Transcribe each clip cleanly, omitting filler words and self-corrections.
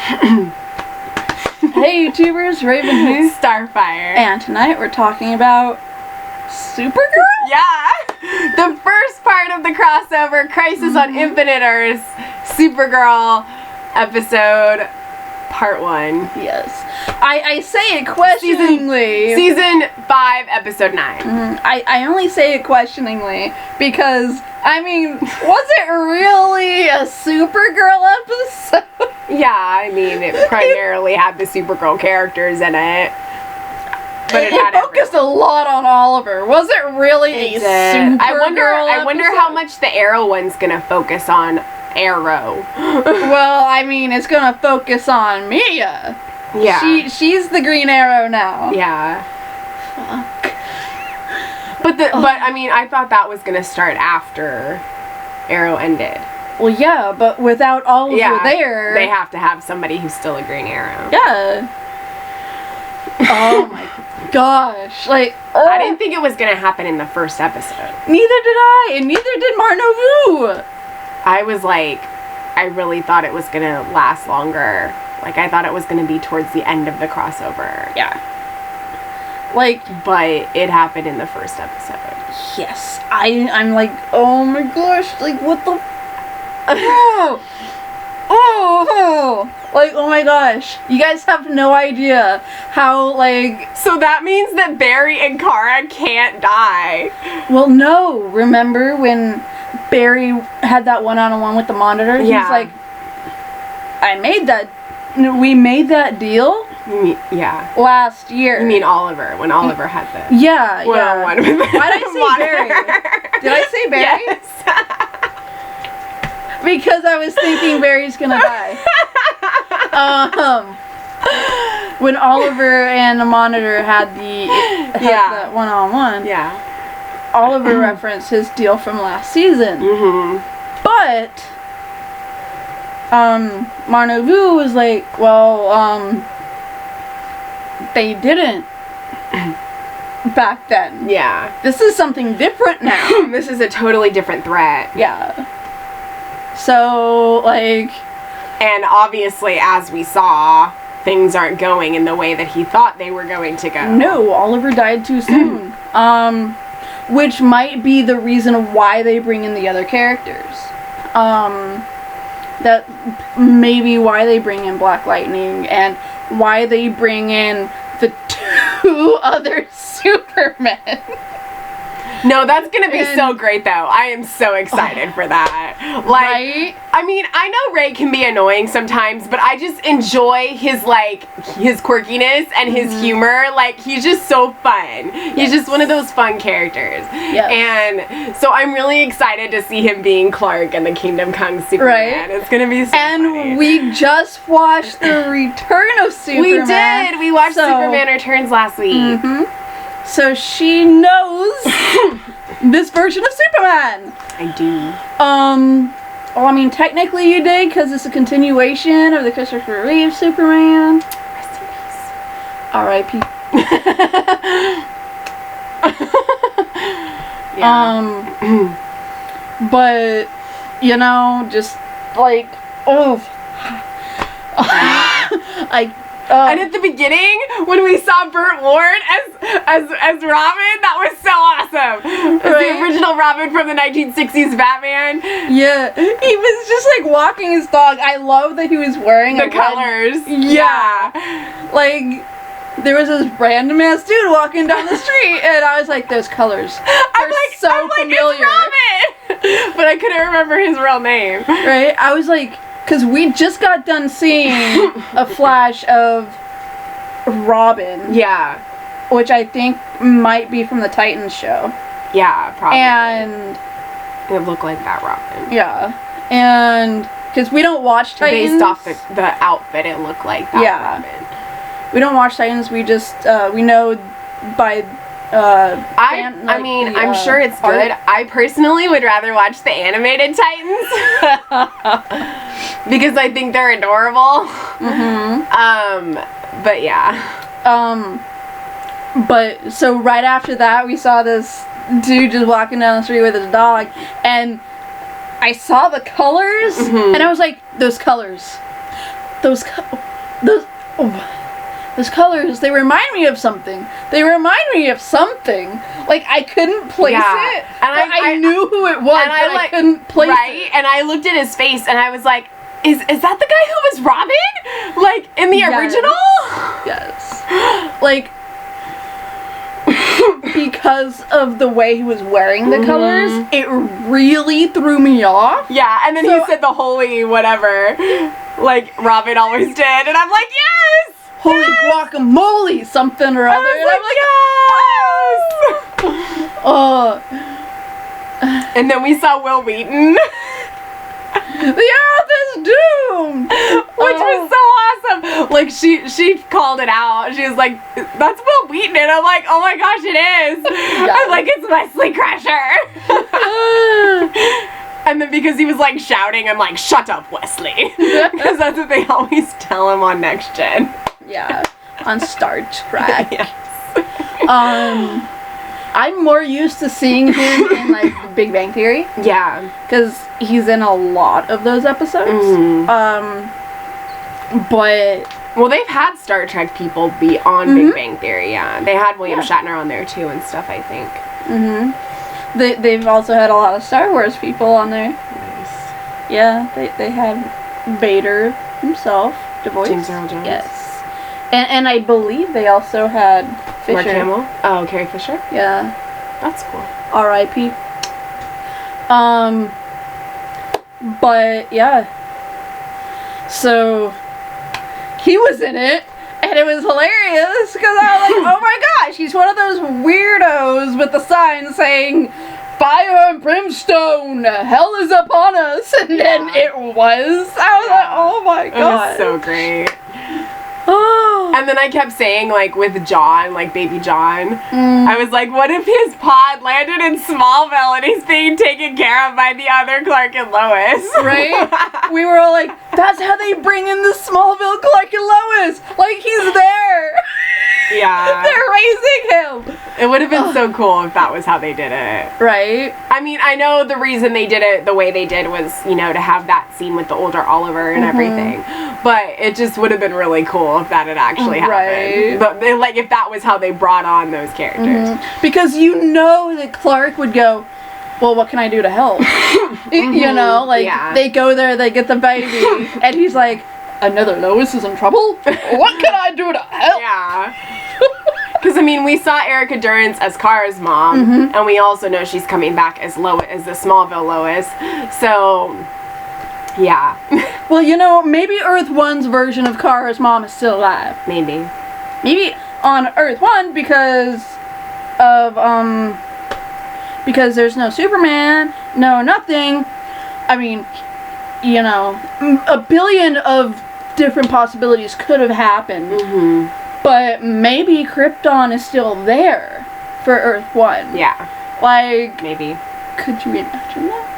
Hey YouTubers, Raven here. Starfire. And tonight we're talking about Supergirl? Yeah! The first part of the crossover, Crisis on Infinite Earths, Supergirl episode, part 1. Yes. I say it questioningly. Season 5, episode 9. I only say it questioningly because, I mean, was it really a Supergirl episode? Yeah, I mean, it primarily had the Supergirl characters in it. But it had focused a lot on Oliver. Was it really a Supergirl I wonder episode? how much the Arrow one's gonna focus on Arrow. Well, I mean, it's gonna focus on Mia. Yeah. She's the Green Arrow now. Yeah. Fuck. But I mean, I thought that was gonna start after Arrow ended. Well, yeah, but without Oliver there, they have to have somebody who's still a Green Arrow. Yeah. Oh my gosh! Like, I didn't think it was gonna happen in the first episode. Neither did I, and neither did Marnovu. I was like, I really thought it was gonna last longer. Like, I thought it was gonna be towards the end of the crossover. Yeah. Like, but it happened in the first episode. Yes, I'm like, oh my gosh! Like, what the? Oh, like, oh my gosh! You guys have no idea how, like. So that means that Barry and Kara can't die. Well, no. Remember when Barry had that one-on-one with the Monitor? Yeah. He's like, we made that deal. You mean, yeah. Last year. You mean Oliver, when Oliver had the yeah. one-on-one with Why did I say Barry? Did I say Barry? Yes. Because I was thinking Barry's gonna die. When Oliver and the Monitor had that one-on-one. Yeah. Oliver referenced his deal from last season. But Marnovu was like, well, they didn't back then. Yeah. This is something different now. This is a totally different threat. Yeah. So, like... And obviously, as we saw, things aren't going in the way that he thought they were going to go. No, Oliver died too soon. Which might be the reason why they bring in the other characters. That may be why they bring in Black Lightning and why they bring in the 2 other Supermen. No, that's gonna be so great though. I am so excited for that. Like, right? I mean, I know Ray can be annoying sometimes, but I just enjoy his quirkiness and his humor. Like, he's just so fun. He's just one of those fun characters. Yes. And so I'm really excited to see him being Clark and the Kingdom Come Superman. Right. It's gonna be so funny. We just watched the Return of Superman. We did. We watched Superman Returns last week. So she knows this version of Superman. I do. Well, I mean, technically you did, because it's a continuation of the Christopher Reeve Superman. Rest in peace. R.I.P. Yeah. But, you know, just, like, and at the beginning, when we saw Burt Ward as Robin, that was so awesome. As the original Robin from the 1960s Batman. Yeah, he was just like walking his dog. I love that he was wearing the colors. Yeah, like there was this random ass dude walking down the street, and I was like, those colors. They're so familiar. It's Robin! But I couldn't remember his real name. Right? I was like. Because we just got done seeing a flash of Robin. Yeah. Which I think might be from the Titans show. Yeah, probably. And... it looked like that Robin. Yeah. And... because we don't watch Titans. Based off the outfit, it looked like that Robin. We don't watch Titans, we just... we know by... I'm sure it's good. I personally would rather watch the animated Titans because I think they're adorable. But yeah. But so right after that, we saw this dude just walking down the street with his dog, and I saw the colors, and I was like, those colors. those colors, they remind me of something. Like, I couldn't place it. And I knew who it was, but I couldn't place it. And I looked at his face, and I was like, is that the guy who was Robin? Like, in the original? Yes. Like, because of the way he was wearing the colors, it really threw me off. Yeah, and then he said the holy whatever, like Robin always did, and I'm like, yes! Holy guacamole, something or other. And I'm like, yes! And then we saw Will Wheaton. The earth is doomed! Which was so awesome. Like, she called it out. She was like, that's Will Wheaton. And I'm like, oh my gosh, it is. Yeah. I'm like, it's Wesley Crusher. And then because he was like shouting, I'm like, shut up, Wesley. Because that's what they always tell him on Next Gen. Yeah, on Star Trek. Yes. I'm more used to seeing him in, like, The Big Bang Theory. Yeah. Because he's in a lot of those episodes. But... Well, they've had Star Trek people be on Big Bang Theory, yeah. They had William Shatner on there, too, and stuff, I think. They've also had a lot of Star Wars people on there. Nice. Yeah, they had Vader himself, the voice. James Earl Jones. Yes. And I believe they also had Fisher. Mark Hamill? Oh, Carrie Fisher? Yeah. That's cool. R.I.P. But, yeah. So, he was in it, and it was hilarious, because I was like, oh my gosh, he's one of those weirdos with the sign saying, fire and brimstone, hell is upon us, and then it was. I was like, oh my god. It was so great. Oh. And then I kept saying, like, with John, like, baby John, I was like, what if his pod landed in Smallville and he's being taken care of by the other Clark and Lois? Right? We were all like, that's how they bring in the Smallville Clark and Lois! Like, he's there! Yeah. They're raising him! It would have been so cool if that was how they did it. Right? I mean, I know the reason they did it the way they did was, you know, to have that scene with the older Oliver and everything. But it just would have been really cool if that had actually happened. Right. But, like, if that was how they brought on those characters. Because you know that Clark would go, well, what can I do to help? You know, like, they go there, they get the baby, and he's like, another Lois is in trouble? What can I do to help? Yeah. Because, I mean, we saw Erica Durance as Kara's mom, and we also know she's coming back as Lois, as the Smallville Lois. So, yeah. Well, you know, maybe Earth 1's version of Kara's mom is still alive. Maybe. Maybe on Earth 1 because of, because there's no Superman, no nothing. I mean, you know, a billion of different possibilities could have happened. But maybe Krypton is still there for Earth 1. Yeah. Like, maybe. Could you imagine that?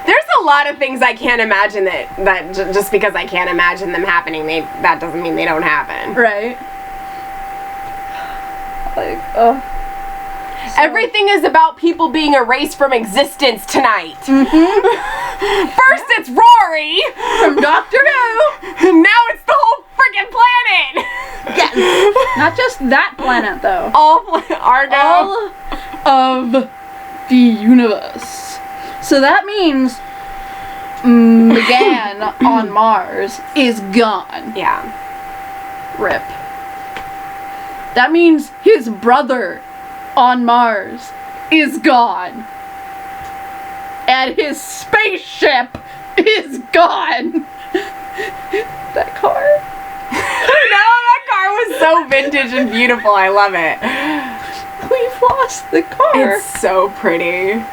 There's a lot of things I can't imagine that just because I can't imagine them happening, that doesn't mean they don't happen. Right. Like, oh. So. Everything is about people being erased from existence tonight. First it's Rory. From Doctor Who. Now it's the whole freaking planet. Yes. Not just that planet, though. All Argo. All of the universe. So that means Megan on Mars is gone. Yeah. Rip. That means his brother on Mars is gone. And his spaceship is gone. That car. No, that car was so vintage and beautiful. I love it. We've lost the car. It's so pretty.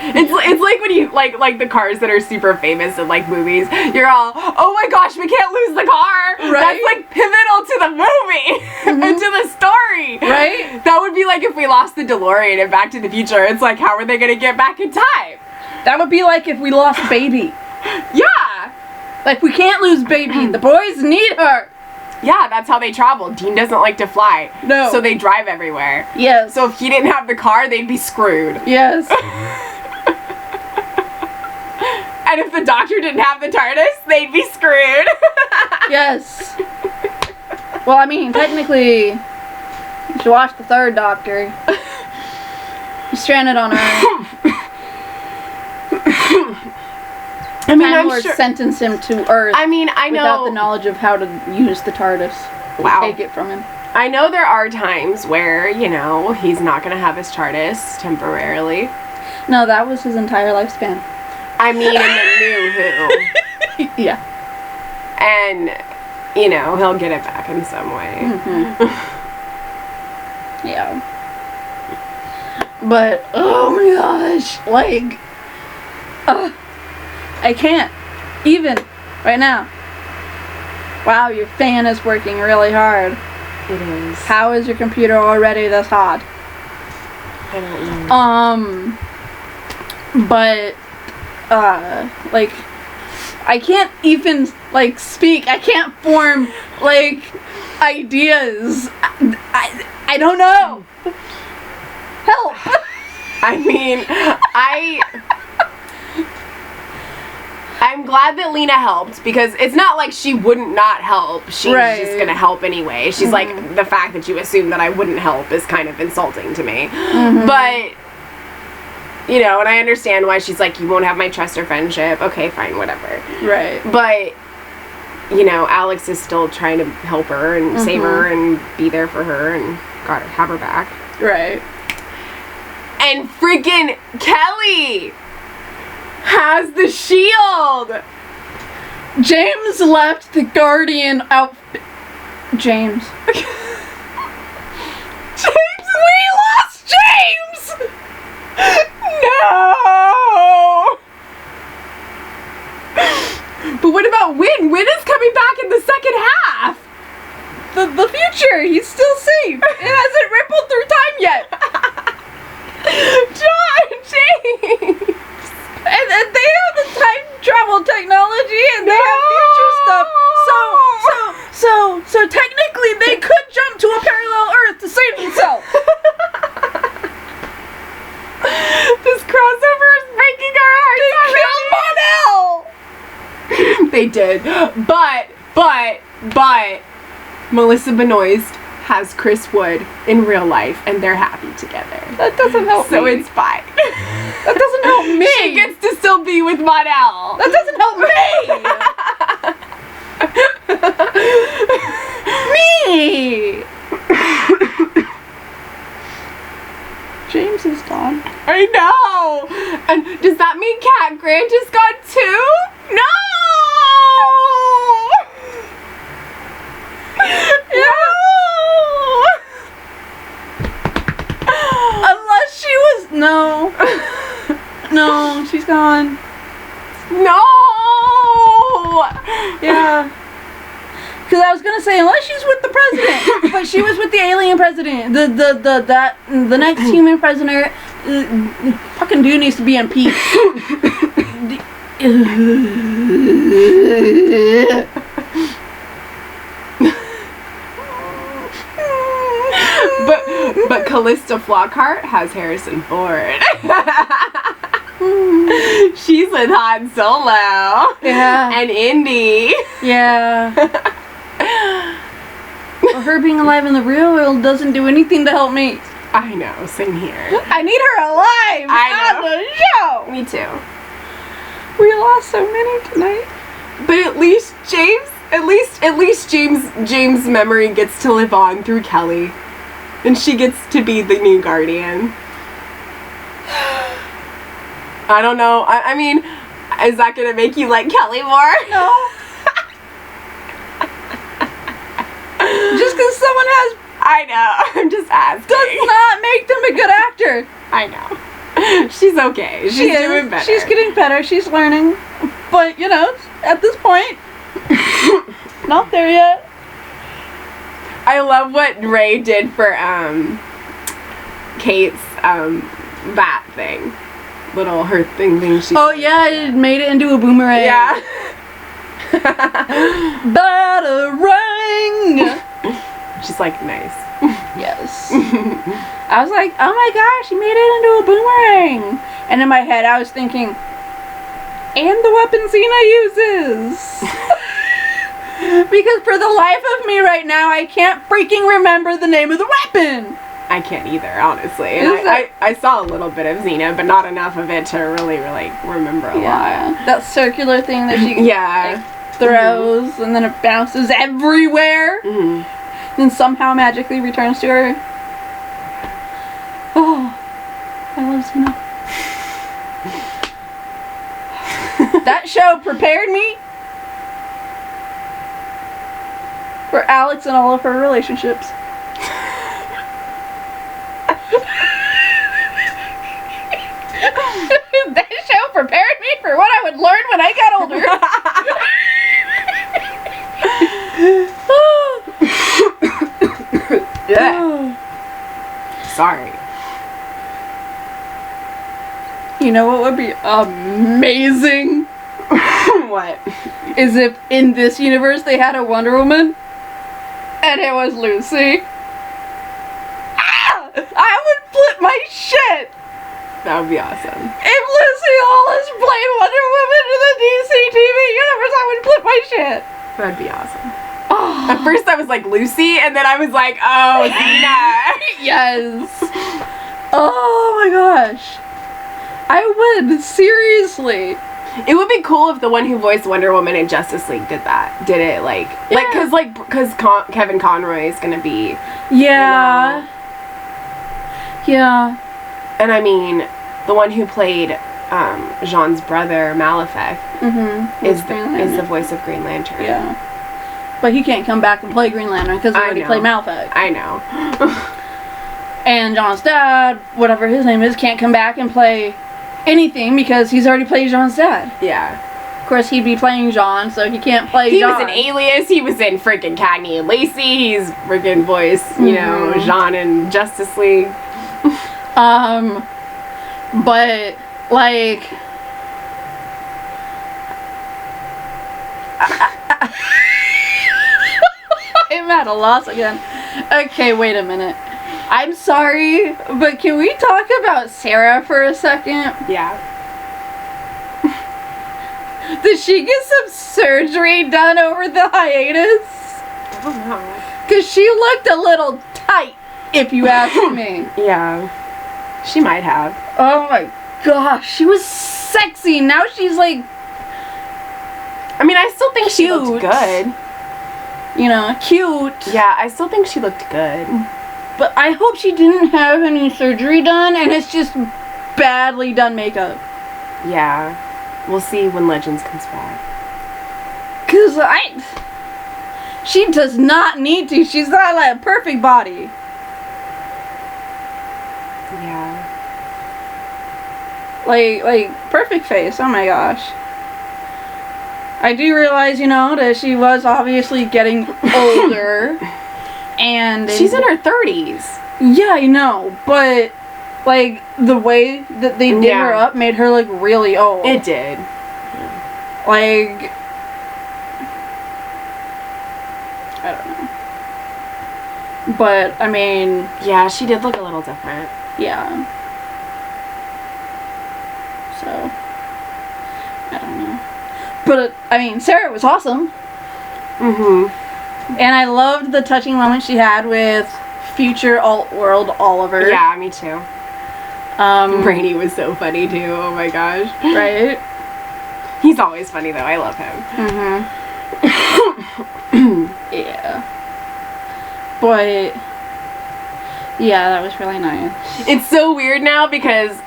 It's like when you like the cars that are super famous in like movies. You're all, oh my gosh, we can't lose the car. Right? That's like pivotal to the movie and to the story. Right? That would be like if we lost the DeLorean in Back to the Future. It's like, how are they gonna get back in time? That would be like if we lost Baby. Yeah. Like, we can't lose Baby. The boys need her. Yeah, that's how they travel. Dean doesn't like to fly. No. So they drive everywhere. Yes. So if he didn't have the car, they'd be screwed. Yes. And if the Doctor didn't have the TARDIS, they'd be screwed. Yes. Well, I mean, technically, you should watch the third Doctor. He's stranded on Earth. I mean, Time I'm Lord sure. sentenced him to Earth. I mean, I know. Without the knowledge of how to use the TARDIS. Wow. Take it from him. I know there are times where, you know, he's not going to have his TARDIS temporarily. No, that was his entire lifespan. I mean, in the New Who. Yeah. And, you know, he'll get it back in some way. Mm-hmm. Yeah. But, oh my gosh. Like, I can't. Even right now. Wow, your fan is working really hard. It is. How is your computer already this hot? I don't know. But, like, I can't even, like, speak. I can't form, like, ideas. I don't know. Help. I mean, I'm glad that Lena helped, because it's not like she wouldn't not help. She's just gonna help anyway. She's like, the fact that you assume that I wouldn't help is kind of insulting to me. But, you know, and I understand why she's like, you won't have my trust or friendship. Okay, fine, whatever. Right. But, you know, Alex is still trying to help her and save her and be there for her and gotta have her back. Right. And freaking Kelly has the shield! James left the Guardian outfit. James. James! We lost James! No! But what about Win? Win is coming back in the second half! The future, he's still safe. It hasn't rippled through time yet. James! And they have the time travel technology and they have future stuff. So technically they could jump to a parallel Earth to save themselves. This crossover is breaking our hearts already. They did. But Melissa Benoist has Chris Wood in real life and they're happy together. That doesn't help me. So it's fine. That doesn't help me. She gets to still be with Monel. That doesn't help me. James is gone. I know. And does that mean Cat Grant is gone too? No. Unless she was no, she's gone. No. Yeah. Because I was gonna say unless she's with the president, but she was with the alien president. The next human president. Fucking dude needs to be impeached. But Callista Flockhart has Harrison Ford. She's with Han Solo. Yeah. And Indy. Yeah. Well, her being alive in the real world doesn't do anything to help me. I know, same here. I need her alive on the show. Me too. We lost so many tonight. But at least James' memory gets to live on through Kelly. And she gets to be the new Guardian. I don't know. I mean, is that gonna make you like Kelly more? No. Just because someone has... I know. I'm just asking. Does not make them a good actor. I know. She's okay. She's doing better. She's getting better. She's learning. But, you know, at this point, not there yet. I love what Ray did for Kate's bat thing. Little her thing she Oh yeah, it made it into a boomerang. Yeah. Batarang. She's like, nice. Yes. I was like, oh my gosh, he made it into a boomerang. And in my head I was thinking, And the weapon Xena uses. Because for the life of me right now, I can't freaking remember the name of the weapon. I can't either, honestly. And I saw a little bit of Xena, but not enough of it to really remember a lot. That circular thing that she throws, and then it bounces everywhere. And somehow magically returns to her. Oh, I love Xena. That show prepared me for Alex and all of her relationships. That show prepared me for what I would learn when I got older. Yeah. Sorry. You know what would be amazing? What? Is if in this universe they had a Wonder Woman and it was Lucy. I would flip my shit. That would be awesome. If Lucy Lawless played Wonder Woman in the DC TV universe, I would flip my shit. That'd be awesome. Oh. At first I was like Lucy, and then I was like, oh, Xena. Yes. Oh my gosh. I would, seriously. It would be cool if the one who voiced Wonder Woman in Justice League did that. Did it, because Kevin Conroy is gonna be. Yeah. You know, yeah. And I mean, the one who played Jean's brother, Malefic, is the voice of Green Lantern. Yeah. But he can't come back and play Green Lantern because he already played Malefic. I know. And John's dad, whatever his name is, can't come back and play anything because he's already played John's dad. Yeah. Of course, he'd be playing John, so he can't play John. He was in Alias. He was in freaking Cagney and Lacey. He's freaking voiced, you know, Jean in Justice League. But, like... I'm at a loss again. Okay, wait a minute. I'm sorry, but can we talk about Sarah for a second? Yeah. Did she get some surgery done over the hiatus? I don't know. Because she looked a little tight, if you ask me. Yeah. She might have. Oh my gosh, she was sexy. Now she's like... I mean, I still think she looked good. You know, cute. Yeah, I still think she looked good. But I hope she didn't have any surgery done and it's just badly done makeup. Yeah. We'll see when Legends comes back. Because she does not need to. She's got like a perfect body. Yeah. Like perfect face. Oh my gosh. I do realize, you know, that she was obviously getting older. And she's in her 30s. Yeah, I know. But, like, the way that they did her up made her look really old. It did. Like... I don't know. But, I mean... Yeah, she did look a little different. Yeah. So... I don't know. But, I mean, Sarah was awesome. And I loved the touching moment she had with future alt-world Oliver. Yeah, me too. Brainy was so funny too, oh my gosh. Right? He's always funny though, I love him. Yeah. But, yeah, that was really nice. It's so weird now because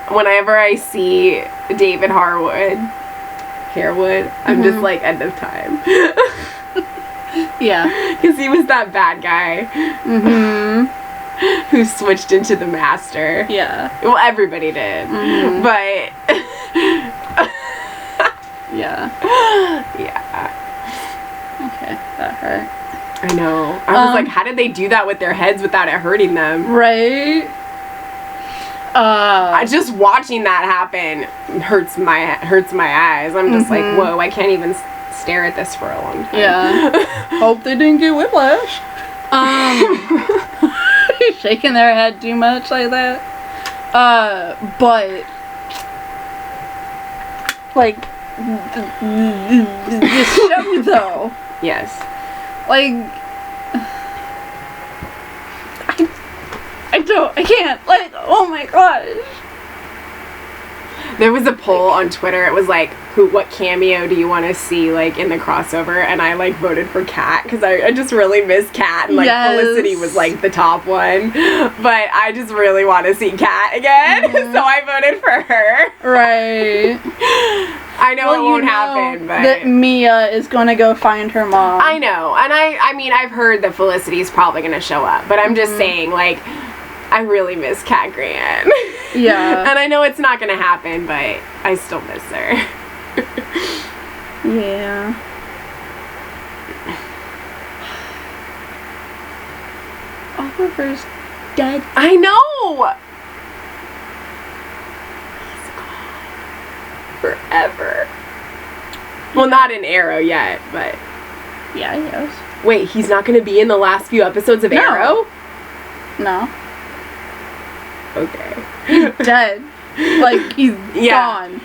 whenever I see David Harewood, I'm just like, end of time. Yeah. Because he was that bad guy. Who switched into the Master. Yeah. Well, everybody did. But... yeah. Yeah. Okay, that hurt. I know. I was like, how did they do that with their heads without it hurting them? Right? Just watching that happen hurts my eyes. I'm just like, whoa, I can't even stare at this for a long time. Yeah. Hope they didn't get whiplash. Shaking their head too much like that. But like, this show, though. Yes. Like, I can't, like, oh my gosh. There was a poll on Twitter. It was like, what cameo do you want to see, like, in the crossover? And I, like, voted for Kat because I just really miss Kat. And, like, Yes. Felicity was, like, the top one. But I just really want to see Kat again. Mm-hmm. So I voted for her. Right. I know it won't happen, but... that Mia is gonna go find her mom. I know. And I mean, I've heard that Felicity's probably going to show up. But I'm just saying, like, I really miss Kat Grant. Yeah. And I know it's not going to happen, but I still miss her. Yeah. Oliver's dead. I know! He's gone. Forever. Well, not in Arrow yet, but... Yeah, he is. Wait, he's not going to be in the last few episodes of Arrow? No. Okay. He's dead. Like, he's gone.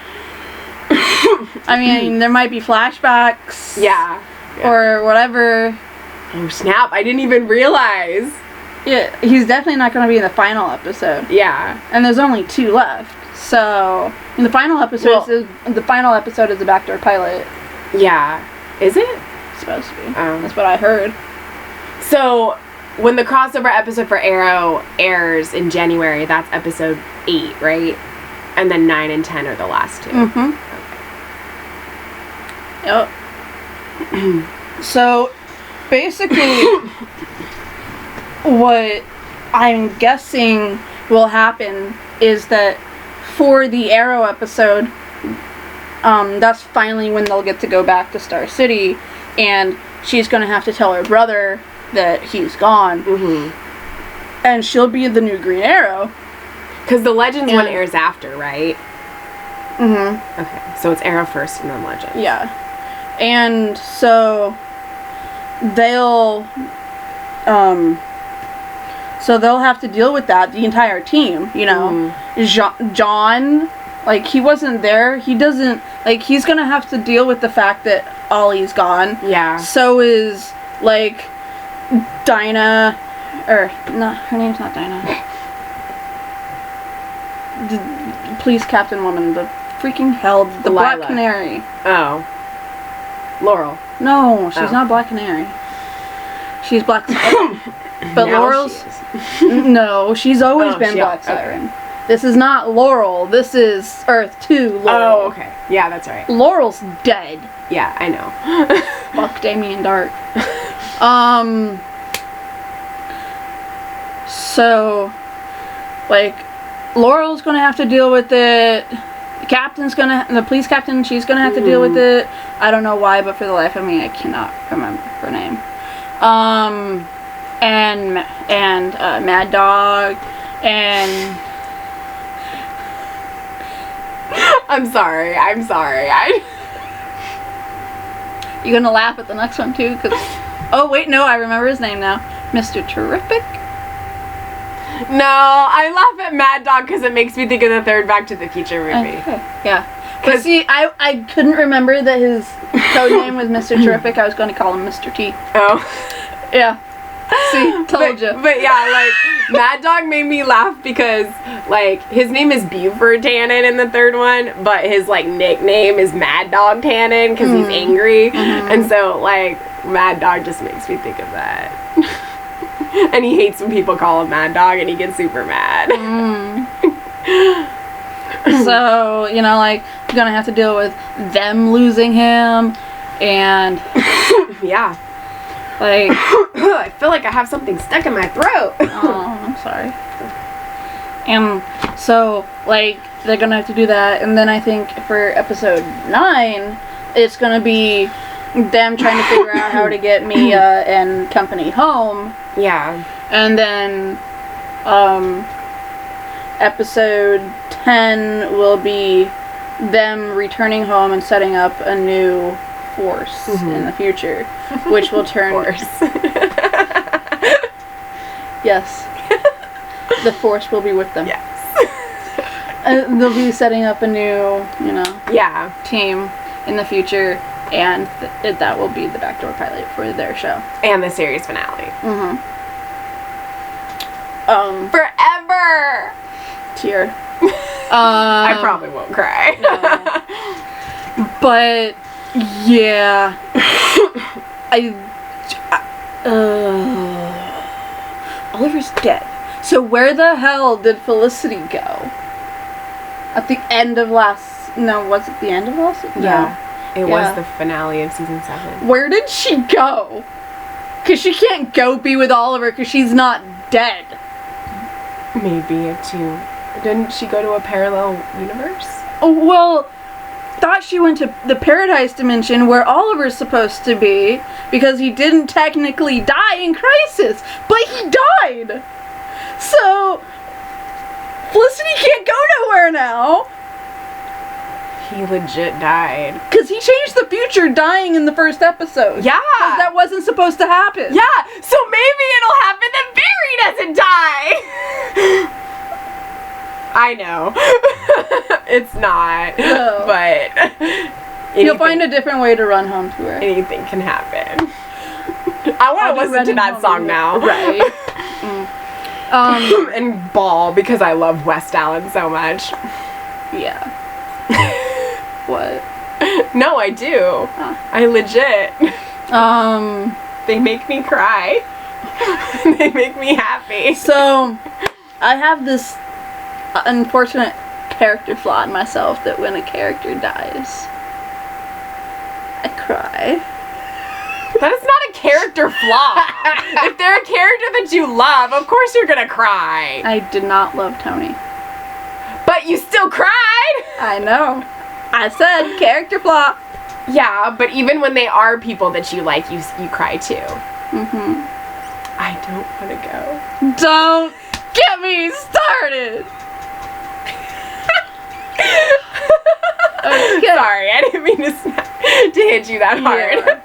I mean, there might be flashbacks. Yeah. Or whatever. Oh, snap. I didn't even realize. Yeah, he's definitely not going to be in the final episode. Yeah. And there's only 2 left. So, in the final episode, the final episode is the backdoor pilot. Yeah. Is it? It's supposed to be. That's what I heard. So, when the crossover episode for Arrow airs in January, that's episode 8, right? And then 9 and 10 are the last 2. Mm-hmm. Okay. Yep. So, basically, what I'm guessing will happen is that for the Arrow episode, that's finally when they'll get to go back to Star City, and she's going to have to tell her brother that he's gone. Mm-hmm. And she'll be the new Green Arrow. Because the Legends one airs after, right? Mm-hmm. Okay, so it's Arrow first and then Legends. Yeah. And so they'll have to deal with that, the entire team, you know. John, like, he wasn't there. He doesn't, like, he's gonna have to deal with the fact that Ollie's gone. Yeah. So is, like, Dinah, or, no, her name's not Dinah. The police captain woman, the freaking hell, the Black Lila. Canary. Oh. Laurel. No, she's not Black Canary. She's Black Siren. But Now Laurel's... she is. No, she's always been she- Black okay. Siren. This is not Laurel. This is Earth 2 Laurel. Oh, okay. Yeah, that's right. Laurel's dead. Yeah, I know. Fuck Damien Dark. So, like, Laurel's gonna have to deal with it. The police captain, she's gonna have to deal with it. I don't know why, but for the life of me, I cannot remember her name. And Mad Dog, and... I'm sorry. You gonna laugh at the next one, too? Cause... Oh, wait, no, I remember his name now. Mr. Terrific? No, I laugh at Mad Dog because it makes me think of the third Back to the Future movie. Okay, yeah. But see, I couldn't remember that his code name was Mr. Terrific. I was going to call him Mr. T. Oh. Yeah. See, told you. But yeah, like, Mad Dog made me laugh because, like, his name is Buford Tannen in the third one, but his, like, nickname is Mad Dog Tannen because he's angry. And so, like, Mad Dog just makes me think of that. And he hates when people call him Mad Dog, and he gets super mad. So, you know, like, you're gonna have to deal with them losing him, and... Yeah. Like... I feel like I have something stuck in my throat. Oh, I'm sorry. And so, like, they're gonna have to do that, and then I think for episode 9, it's gonna be them trying to figure out how to get Mia and company home. Yeah. And then, episode 10 will be them returning home and setting up a new force in the future, which will turn... Force. Yes. The force will be with them. Yes. They'll be setting up a new, Yeah. team in the future, and that will be the backdoor pilot for their show. And the series finale. Mm-hmm. Forever! Tear. I probably won't cry. No. But, yeah. Oliver's dead. So where the hell did Felicity go? At the end of last... No, was it the end of last? Yeah. No. It was the finale of season 7. Where did she go? Because she can't go be with Oliver because she's not dead. Maybe didn't she go to a parallel universe? Oh, well, thought she went to the Paradise Dimension where Oliver's supposed to be because he didn't technically die in Crisis, but he died. So, Felicity can't go nowhere now. He legit died. Because he changed the future dying in the first episode. Yeah. That wasn't supposed to happen. Yeah, so maybe it'll happen that Barry doesn't die. I know. It's not. No. But he'll find a different way to run home to her. Anything can happen. I want to listen to that song now. Right. And bawl because I love West Allen so much. Yeah. What? No, I do. Huh. I legit. They make me cry. They make me happy. So, I have this unfortunate character flaw in myself that when a character dies, I cry. That is not a character flaw. If they're a character that you love, of course you're gonna cry. I did not love Tony. But you still cried! I know. I said character flaw. Yeah, but even when they are people that you like, you cry too. Mm-hmm. I don't want to go. Don't get me started! Okay. Sorry, I didn't mean to hit you that hard.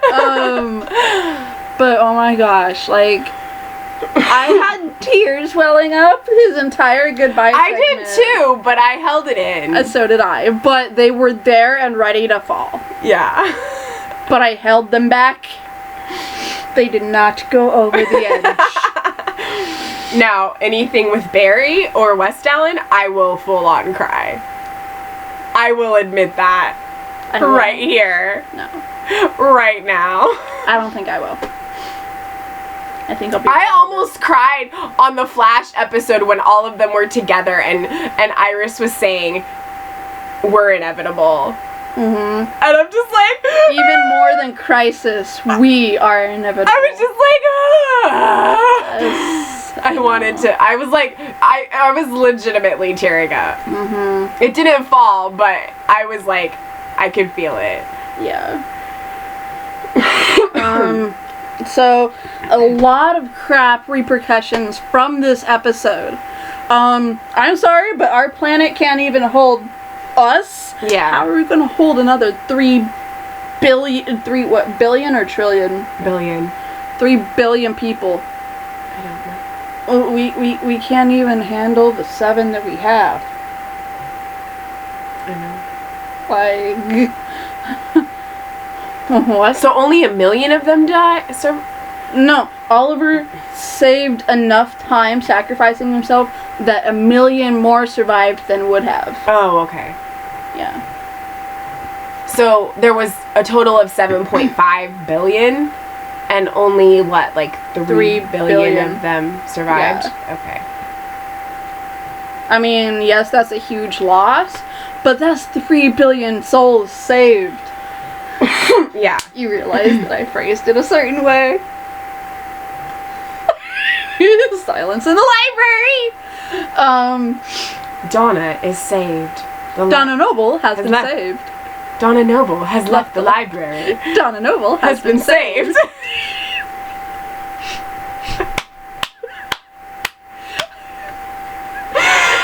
Yeah. But oh my gosh, like, I had tears welling up his entire goodbye segment. I did too, but I held it in. So did I, but they were there and ready to fall. Yeah. But I held them back. They did not go over the edge. Now, anything with Barry or West Allen, I will full on cry. I will admit that. Right here. No. Right now. I don't think I will. I think I'll be... I almost cried on the Flash episode when all of them were together and Iris was saying, we're inevitable. Mm-hmm. And I'm just like... Even more than Crisis, we are inevitable. I was just like... I was like... I was legitimately tearing up. Mm-hmm. It didn't fall, but I was like... I could feel it. Yeah. So, a lot of crap repercussions from this episode. I'm sorry, but our planet can't even hold us. Yeah. How are we going to hold another 3 billion or trillion? Billion. 3 billion people. I don't know. We can't even handle the 7 that we have. I know. What? So only 1 million of them die? No, Oliver saved enough time sacrificing himself that 1 million more survived than would have. Oh, okay. Yeah. So there was a total of 7.5 billion, and only what, like 3 billion of them survived? Yeah. Okay. I mean, yes, that's a huge loss, but that's 3 billion souls saved. Yeah. You realize that I phrased it a certain way. Silence in the library! Donna is saved. Donna Noble has been saved. Donna Noble has left the library. Donna Noble has been saved.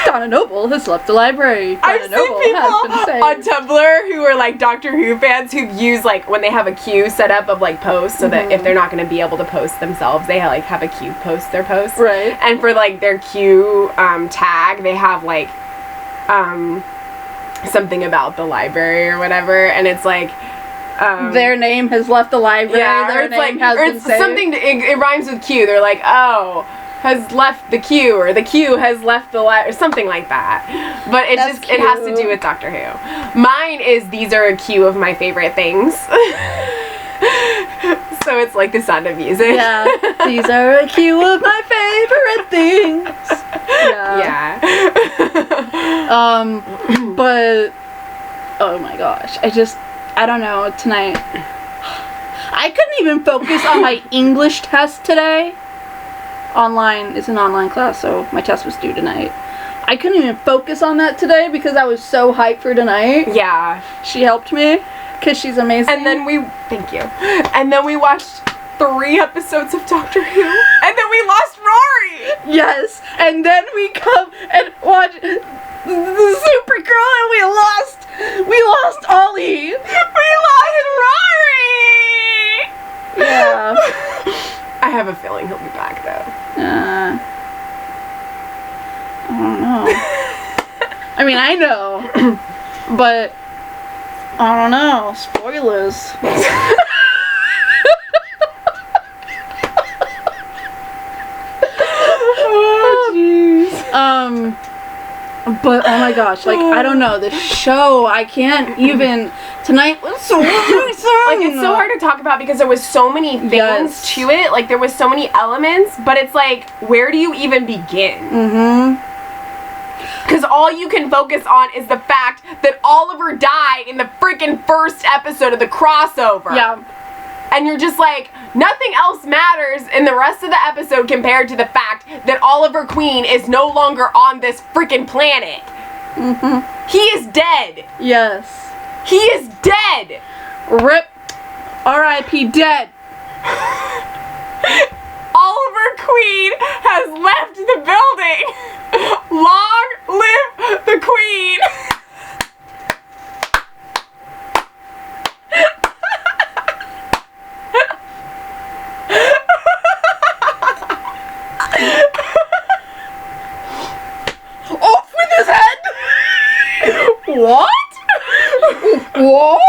Donna Noble has left the library. Donna I've Noble seen people has been saved. on Tumblr who are like Doctor Who fans who use like when they have a queue set up of like posts so that if they're not going to be able to post themselves, they like have a queue post their posts. Right. And for like their queue tag, they have like something about the library or whatever, and it's like, their name has left the library. yeah, their or it's name like, has or been it's saved. something, it rhymes with Q. They're like, oh, has left the Q, or the Q has left the library, or something like that. But it That's just, it has to cute. do with Doctor Who. Mine is, these are a Q of my favorite things. So it's like the Sound of Music. Yeah, these are a few of my favorite things. Yeah. But oh my gosh, I don't know, tonight I couldn't even focus on my English test today. It's an online class, so my test was due tonight. I couldn't even focus on that today because I was so hyped for tonight. Yeah. She helped me because she's amazing. And then thank you. And then we watched 3 episodes of Doctor Who, and then we lost Rory. Yes, and then we come and watch the Supergirl, and we lost Ollie. We lost Rory. Yeah. I have a feeling he'll be back though. I don't know. I mean, I know, but I don't know. Spoilers. Oh jeez. But oh my gosh, like I don't know, the show, I can't even, tonight was so Like, it's so hard to talk about because there was so many things Yes. to it. Like, there was so many elements, but it's like, where do you even begin? Mm-hmm. Because all you can focus on is the fact that Oliver died in the freaking first episode of the crossover. Yeah. And you're just like, nothing else matters in the rest of the episode compared to the fact that Oliver Queen is no longer on this freaking planet. Mm-hmm. He is dead. Yes. He is dead. RIP. R.I.P. dead. Oliver Queen has left the building. Long live the Queen. Off with his head! What? What?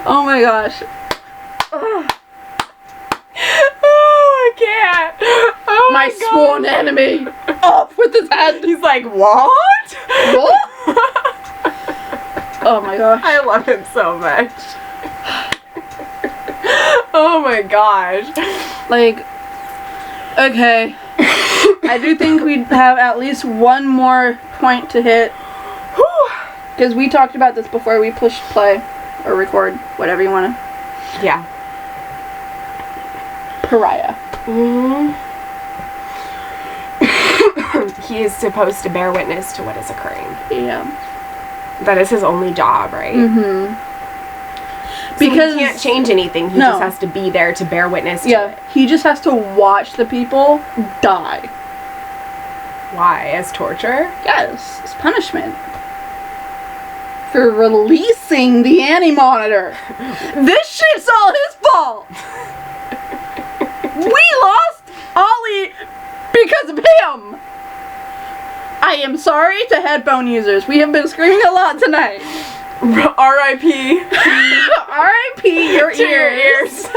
Oh my gosh. Oh, I can't. Oh My God. sworn enemy. Off with his head. He's like, what? What? Oh my gosh. I love him so much. Oh my gosh. Like, okay. I do think we have at least one more point to hit. Because we talked about this before we pushed play or record, whatever you want to. Yeah. Pariah. Mm-hmm. He is supposed to bear witness to what is occurring. Yeah. That is his only job, right? Mm-hmm. So Because he can't change anything. He just has to be there to bear witness to it. he just has to watch the people die. Why? As torture? Yes, it's punishment. For releasing the Anti-Monitor. This shit's all his fault! We lost Ollie because of him! I am sorry to headphone users. We have been screaming a lot tonight. R.I.P. R.I.P. your to your ears.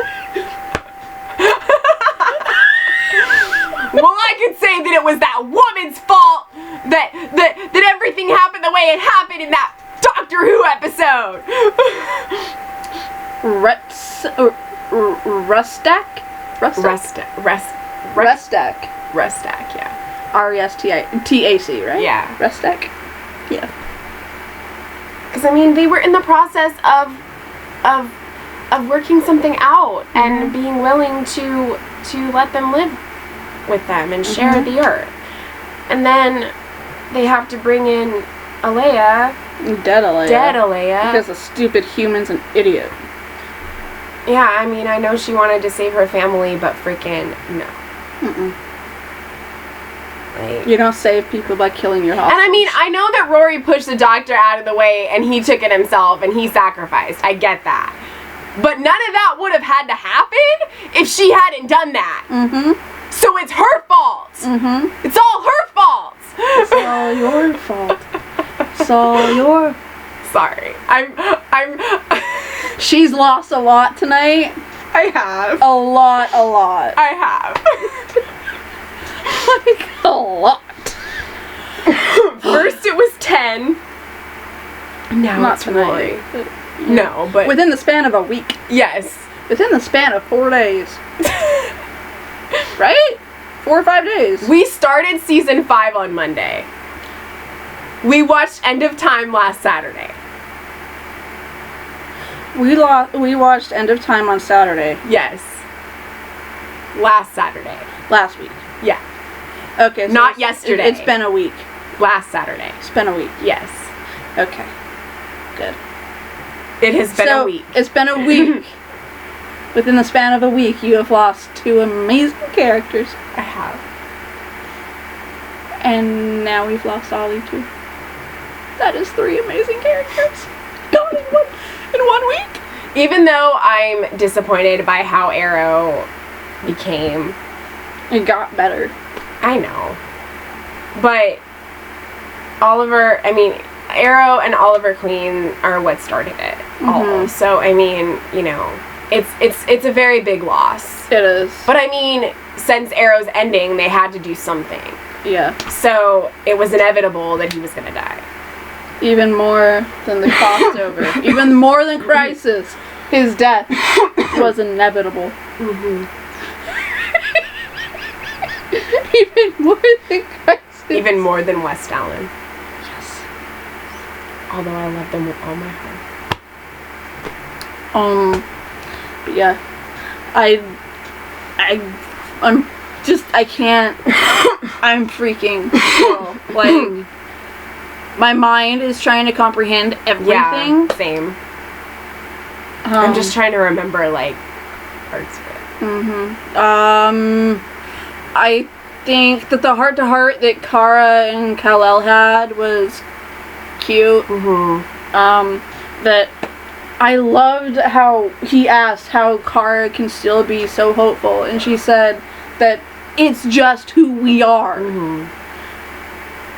Well, I could say that it was that woman's fault that everything happened the way it happened in that Doctor Who episode. Rustak? Restak, yeah. R-E-S-T-A-C, right? Yeah. Rustak? Yeah. Because, I mean, they were in the process of working something out and being willing to let them live with them and share the earth. And then they have to bring in Alea. Dead Alea. Because a stupid human's an idiot. yeah, I mean, I know she wanted to save her family, but freaking no. Mm-mm. Like, You don't save people by killing your hostage. and I mean, I know that Rory pushed the doctor out of the way and he took it himself and he sacrificed. I get that. But none of that would have had to happen if she hadn't done that. Mm-hmm. So it's her fault. Mm-hmm. It's all her fault. It's all your fault. It's all your... Sorry. She's lost a lot tonight. I have. A lot. I have. Like, a lot. First it was 10. Now Not it's tonight. Roy. No, but... Within the span of a week. Yes. Within the span of 4 days. Right? 4 or 5 days. We started season 5 on Monday. We watched End of Time last Saturday. We watched End of Time on Saturday. Yes. Last Saturday. Last week. Yeah. Okay. So Not yesterday. It's been a week. Last Saturday. It's been a week. Yes. Okay. Good. It has been a week. It's been a week. Within the span of a week, you have lost 2 amazing characters. I have. And now we've lost Ollie too. That is 3 amazing characters. Gone in one week. Even though I'm disappointed by how Arrow became. It got better. I know. But Arrow and Oliver Queen are what started it all. So, it's a very big loss. It is. But since Arrow's ending, they had to do something. Yeah. So, it was inevitable that he was gonna die. Even more than the crossover. Even more than Crisis. His death was inevitable. Even more than Crisis. Even more than West Allen. Yes. Although I love them with all my heart. But yeah. I can't. I'm freaking ill. Like, my mind is trying to comprehend everything. Yeah, same. I'm just trying to remember, parts of it. I think that the heart-to-heart that Kara and Kal-El had was cute. That I loved how he asked how Kara can still be so hopeful, and she said that it's just who we are.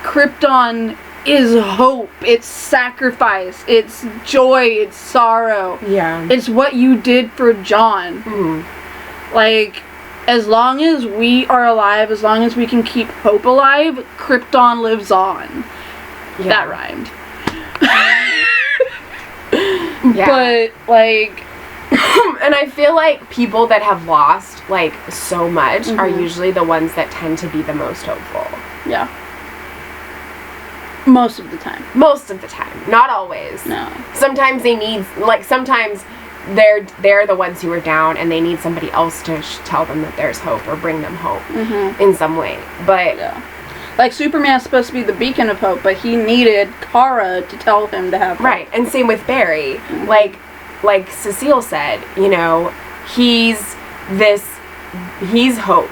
Krypton is hope, it's sacrifice, it's joy, it's sorrow. Yeah. It's what you did for John. Like, as long as we are alive, as long as we can keep hope alive, Krypton lives on. Yeah. That rhymed. Yeah. But, and I feel like people that have lost, so much are usually the ones that tend to be the most hopeful. Yeah. Most of the time. Most of the time. Not always. No. Sometimes they need, sometimes they're the ones who are down and they need somebody else to tell them that there's hope or bring them hope in some way. But... Yeah. Like, Superman's supposed to be the beacon of hope, but he needed Kara to tell him to have hope. Right, and same with Barry. Like Cecile said, he's hope.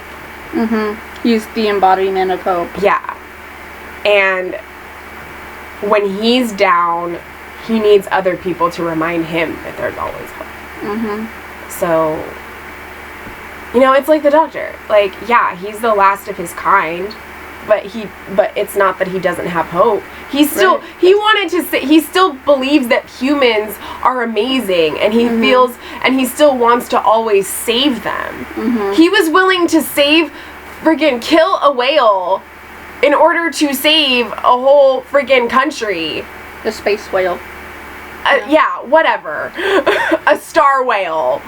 He's the embodiment of hope. Yeah. And when he's down, he needs other people to remind him that there's always hope. So, it's like the Doctor. Yeah, he's the last of his kind, but it's not that he doesn't have hope. He still, he still believes that humans are amazing, and he feels, and he still wants to always save them. He was willing to kill a whale in order to save a whole friggin' country. The space whale. Yeah, whatever. A star whale.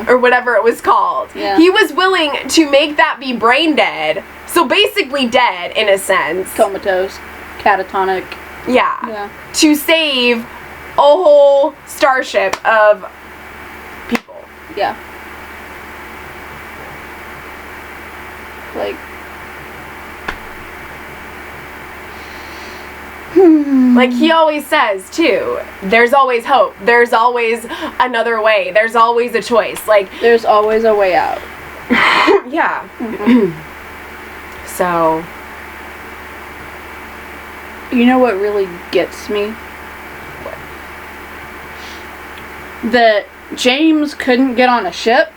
Or whatever it was called. Yeah. He was willing to make that be brain dead. So basically dead, in a sense. Comatose. Catatonic. Yeah. To save a whole starship of people. Yeah. Like he always says, too, there's always hope. There's always another way. There's always a choice. There's always a way out. Yeah. So. You know what really gets me? What? That James couldn't get on a ship,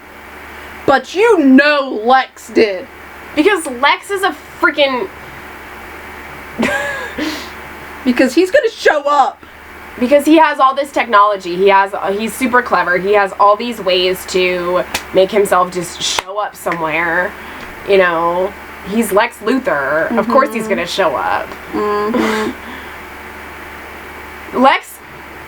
but you know Lex did. Because Lex is a freaking... Because he's gonna show up. Because he has all this technology. He's super clever. He has all these ways to make himself just show up somewhere. You know, he's Lex Luthor. Of course he's gonna show up. Lex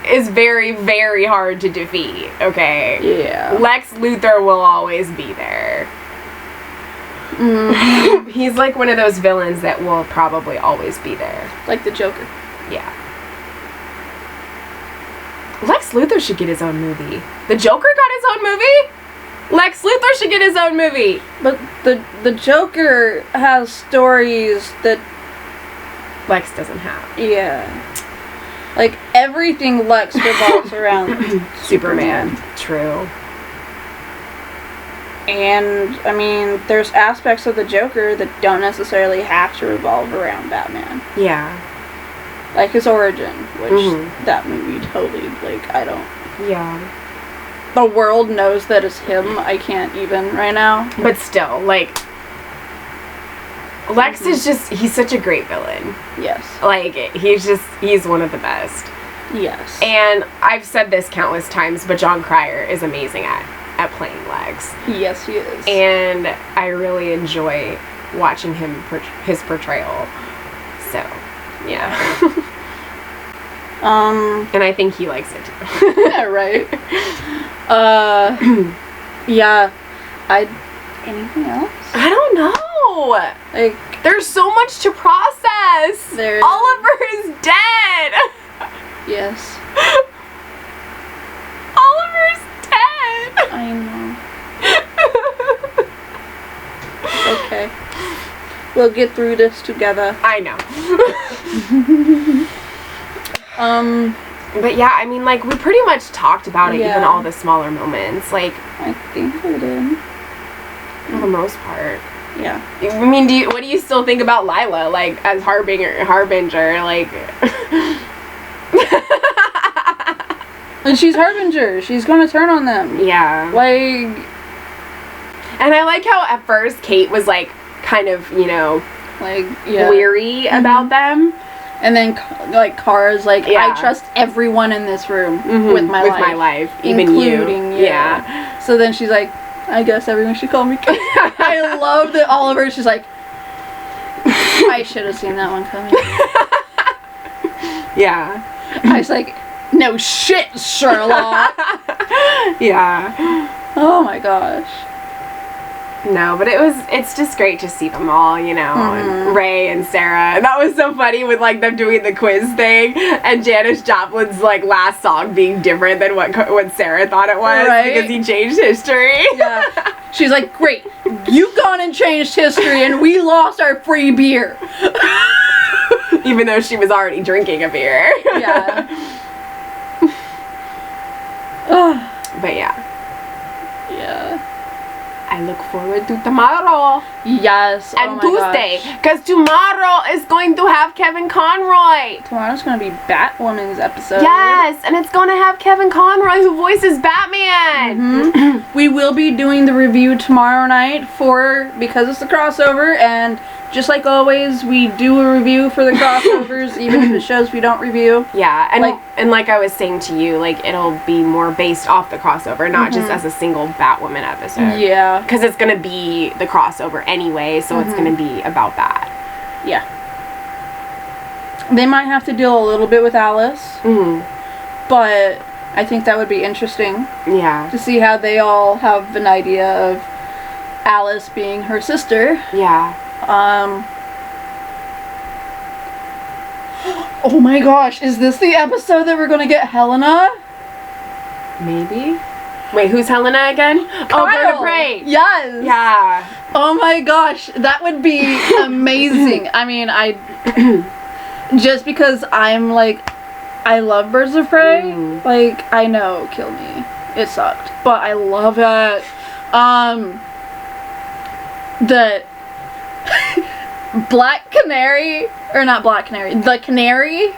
is very, very hard to defeat, okay? Yeah. Lex Luthor will always be there. He's like one of those villains that will probably always be there. Like the Joker. Yeah. Lex Luthor should get his own movie. The Joker got his own movie? Lex Luthor should get his own movie. But the Joker has stories that Lex doesn't have. Yeah. Like, everything Lex revolves around Superman. True. And, I mean, there's aspects of the Joker that don't necessarily have to revolve around Batman. Yeah. Like his origin, which that movie totally, like, I don't... Yeah. The world knows that it's him. I can't even right now. But still, like... Lex is just... He's such a great villain. Yes. Like, he's one of the best. Yes. And I've said this countless times, but John Cryer is amazing at playing Lex. Yes, he is. And I really enjoy watching his portrayal. So, yeah. And I think he likes it too. Yeah, right. Yeah. Anything else? I don't know. Like, there's so much to process. Oliver is dead. Yes. Oliver's dead. I know. Okay. We'll get through this together. I know. But yeah, I mean, like, we pretty much talked about it, even all the smaller moments. Like, I think we did. For the most part. Yeah. I mean, what do you still think about Lila, like, as Harbinger, like... And she's Harbinger. She's gonna turn on them. Yeah. Like... And I like how, at first, Kate was, like, kind of, you know... Like, weary about them. And then, like, Kara's like, I trust everyone in this room with my life. Even including you. Yeah. So then she's like, I guess everyone should call me Kate. I love that Oliver, she's like, I should have seen that one coming. Yeah. I was like, no shit, Sherlock. Yeah. Oh my gosh. No, but it's just great to see them all, you know, and Ray and Sarah. And that was so funny with, like, them doing the quiz thing and Janis Joplin's, like, last song being different than what Sarah thought it was. Right? Because he changed history. Yeah. She's like, great, you've gone and changed history and we lost our free beer. Even though she was already drinking a beer. Yeah. But yeah. Yeah. I look forward to tomorrow. Yes. And Tuesday. Because tomorrow is going to have Kevin Conroy. Tomorrow's going to be Batwoman's episode. Yes. And it's going to have Kevin Conroy, who voices Batman. We will be doing the review tomorrow night because it's the crossover. And just like always, we do a review for the crossovers, even if it shows we don't review. Yeah. And like I was saying to you, like, it'll be more based off the crossover, not just as a single Batwoman episode. Yeah. Because it's going to be the crossover anyway, so it's going to be about that. Yeah. They might have to deal a little bit with Alice. But I think that would be interesting. Yeah. To see how they all have an idea of Alice being her sister. Yeah. Oh my gosh, is this the episode that we're gonna get Helena? Maybe. Wait, who's Helena again? Kyle. Oh, Bird of Prey. Yes. Yeah. Oh my gosh, that would be amazing. I mean, just because I'm like, I love Birds of Prey. Like, I know, kill me. It sucked, but I love it. The Black Canary, or not Black Canary, the Canary,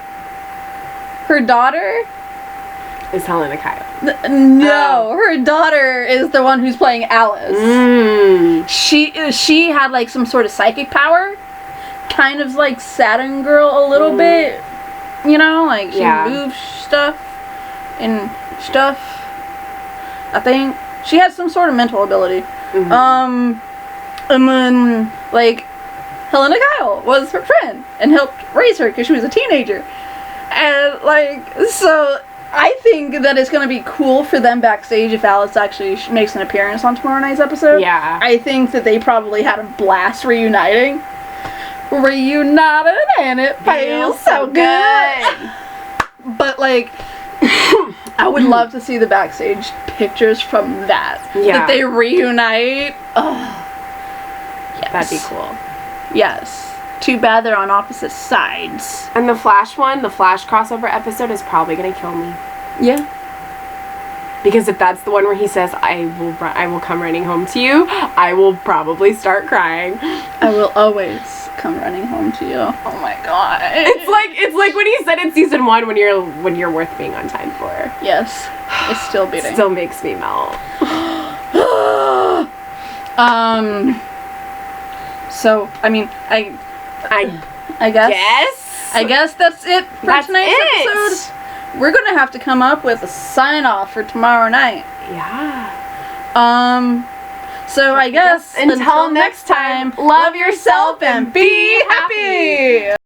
her daughter is Helena Kyle. No, her daughter is the one who's playing Alice. She had like some sort of psychic power, kind of like Saturn Girl a little bit, you know, like she moves stuff and stuff. I think she has some sort of mental ability. And then like Helena Kyle was her friend and helped raise her because she was a teenager, and like so. I think that it's going to be cool for them backstage if Alice actually makes an appearance on tomorrow night's episode. Yeah. I think that they probably had a blast reuniting. Reunited and it feels so good. But, like, I would love to see the backstage pictures from that. Yeah. That they reunite. Oh. Yes. That'd be cool. Yes. Too bad they're on opposite sides. And the Flash crossover episode is probably gonna kill me. Yeah. Because if that's the one where he says, I will come running home to you, I will probably start crying. I will always come running home to you. Oh my god. It's like when he said in season 1 when you're worth being on time for. Yes. It's still beating. Still makes me melt. So, I mean, I guess that's it for tonight's episode. We're gonna have to come up with a sign off for tomorrow night. Yeah. So I guess until next time, love yourself and be happy.